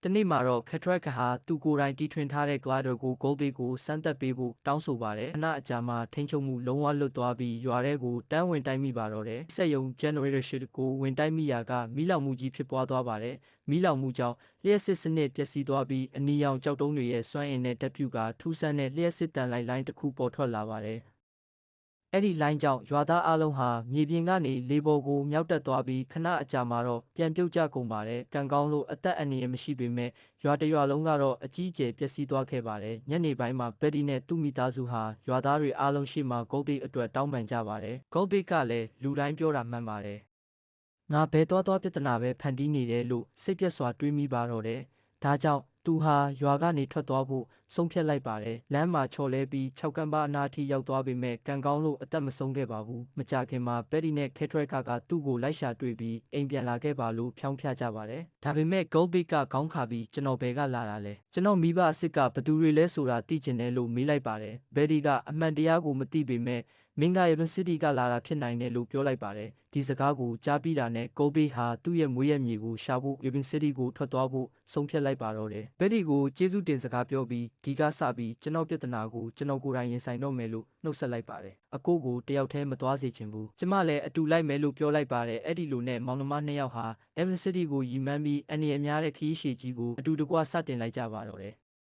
တနေ့မှာတော့ခက်ထရက်ကဟာသူကိုယ်တိုင်တီထွင်ထားတဲ့ glider ကို Goldbeak ကိုစမ်းသပ်ပေးဖို့တောင်းဆိုပါတယ်ခဏအကြာမှာထိန်းချုပ်မှုလုံးဝလွတ်သွားပြီးရွာထဲကိုတန်းဝင်တိုက်မိပါတော့တယ်စက်ယုံ generator ကိုဝင်တိုက်မိရာကမီးလောင်မှုကြီးဖြစ်ပွားသွားပါတယ်မီးလောင်မှုကြောင့်လျှက်စစ်စနစ်ပျက်စီးသွားပြီးအနီရောင်ကြောက်တုံးတွေရဲ့စွမ်းအင်နဲ့တက်ပြူကထူးဆန်းတဲ့လျှက်စစ်တန်လိုင်းတစ်ခုပေါ်ထွက်လာပါတယ်အဲ့ဒီလိုင်းကြောင့်ရွာသားအလုံးဟာမြေပြင်ကနေလေပေါ်ကိုမြောက်တက်သွားပြီးခဏအကြာမှာတော့ပြန်ပြုတ်ကျကုန်ပါတယ်ကံကောင်းလို့အသက်အန္တရာယ်မရှိပေမဲ့ရွာတစ်ရွာလုံးကတော့အကြီးအကျယ်ပျက်စီးသွားခဲ့ပါတယ်ညနေပိုင်းမှာဘက်ဒီနဲ့သူ့မိသားစုဟာရွာသားတွေအားလုံးရှိမှ Goldbeak အတွက်တောင်းပန်ကြပါတယ် Goldbeak ကလည်းလူတိုင်းပြောတာမှန်ပါတယ်ငါဘဲသွားပြဿနာပဲဖန်တီးနေတယ်လို့စိတ်ပြက်စွာတွေးမိပါတော့တယ်ဒါကြောင့်သူဟာရွာကနေထွက်သွားဖို့ဆုံးဖြတ်လိုက်ပါတယ်လမ်းမှာချော်လဲပြီး6ကမ်းပါအနားထိရောက်သွားပေမဲ့ကံကောင်းလို့အသက်မဆုံးခဲ့ပါဘူးမကြခင်မှာဘက်ဒီနဲ့ခဲထရက်ကသူ့ကိုလိုက်ရှာတွေ့ပြီးအိမ်ပြန်လာခဲ့ပါလို့ဖြောင်းဖျကြပါတယ်ဒါပေမဲ့ Goldbeak ကခေါင်းခါပြီးကျွန်တော်ဘယ်ကလာတာလဲကျွန်တော်မိဘအစ်စ်ကဘသူတွေလဲဆိုတာသိကျင်တယ်လို့မေးလိုက်ပါတယ်ဘက်ဒီကအမှန်တရားကိုမသိပေမဲ့မင်းက Yevon City ကလာတာဖြစ်နိုင်တယ်လို့ပြောလိုက်ပါတယ်ဒီစကားကိုကြားပြီးတာနဲ့ Goldbeak ဟာသူ့ရဲ့မွေးရမြေကိုရှာဖို့ Yevon City ကိုထွက်သွားဖို့ဆုံးဖြတ်လိုက်ပါတော့တယ်ဘက်ဒီကိုကျေးဇူးတင်စကားပြောပြီးဒီကစပြီးကျွန်တော်ပြဿနာကိုကျွန်တော်ကိုယ်တိုင်ရင်ဆိုင်တော့မယ်လို့နှုတ်ဆက်လိုက်ပါတယ်အကိုကိုတယောက်တည်းမသွားစေချင်ဘူးကျမလည်းအတူလိုက်မယ်လို့ပြောလိုက်ပါတယ်အဲ့ဒီလိုနဲ့မောင်နှမ2ယောက်ဟာ Yevon City ကိုရီမန်းပြီးအနေအများတဲ့ခရီးရှည်ကြီးကိုအတူတကွစတင်လိုက်ကြပါတော့တယ်